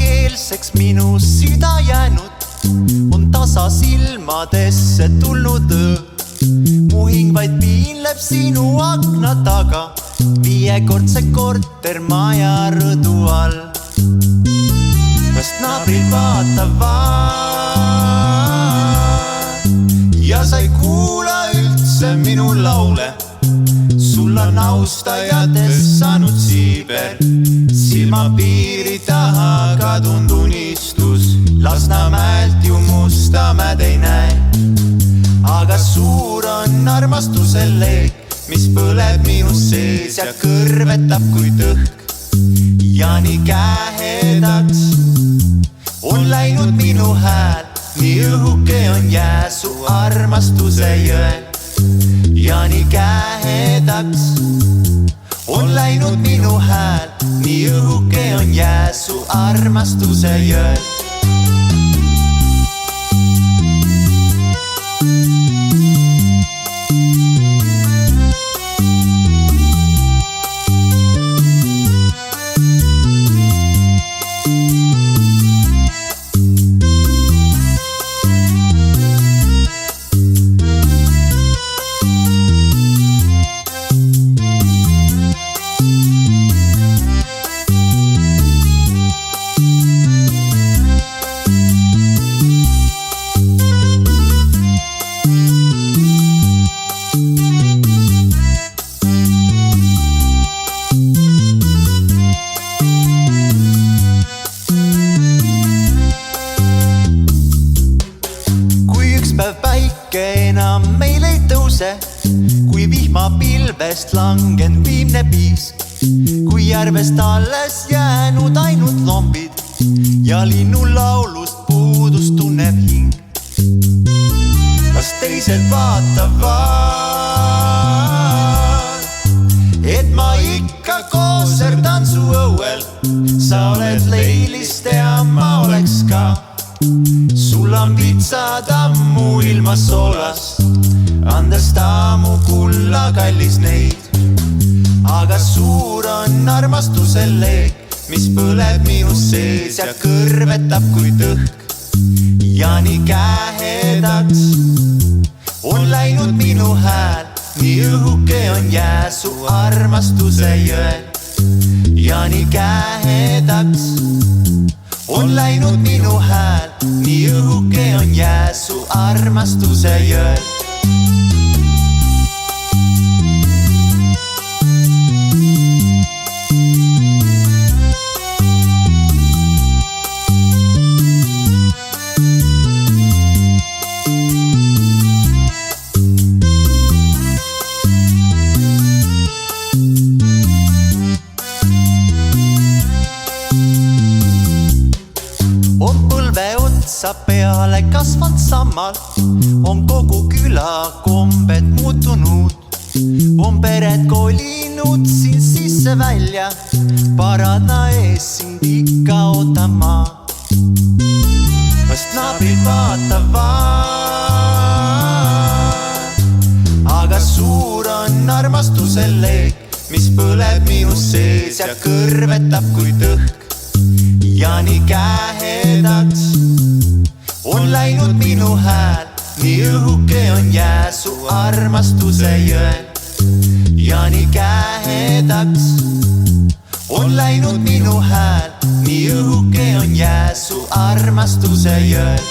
keelseks minu süda jäänud, on tasa silmadesse tulnud õõ. Mu hing vaid piinleb sinu akna taga, 5-kordse kortermaja rõdu all. Kas naabrid vaatavad ja sa ei kuula üldse minu laule? Sul on austajatest saanud siiber, silmapiiri taha kadunud unistus. Lasnamäelt ju Mustamäed ei näe, aga suur on armastuse leek, mis põleb minu sees ja kõrvetab kui tõhk. Ja nii kähedaks on läinud minu hääl, nii õhuke on jää su armastuse jõel. Ja nii kähedaks on läinud minu hääl, nii õhuke on jää su armastuse jõel. Päike enam meil ei tõuse, kui vihmapilvest langen viimne piisk, kui järvest alles jäänud ainult lombid ja linnu laulust puudust tunneb hing. Kas teised vaatavad, et ma ikka kooserdan su õuel? Sa oled leilist ja ma oleks ka. Sul on pitsad ammu ilma soolast, andesta mu kulla kallis neid. Aga suur on armastuse leek, mis põleb minu sees ja kõrvetab kui tõhk. Ja nii kähedaks on läinud minu hääl, nii õhuke on jää su armastuse jõel. Ja nii kähedaks on läinud minu hääl, nii õhuke on jää su armastuse jõel. On põlve otsa peale kasvanud sammal, on kogu küla kombed muutunud. On pered kolinud siin sisse välja, parada ees sind ikka ootan ma. Kas naabrid vaatavad, aga suur on armastuse leek, mis põleb minu sees ja kõrvetab kui tõhk. Ja nii kähedaks on läinud minu hääl, nii õhuke on jää su armastuse jõel. Ja nii kähedaks on läinud minu hääl, nii õhuke on jää su armastuse jõel.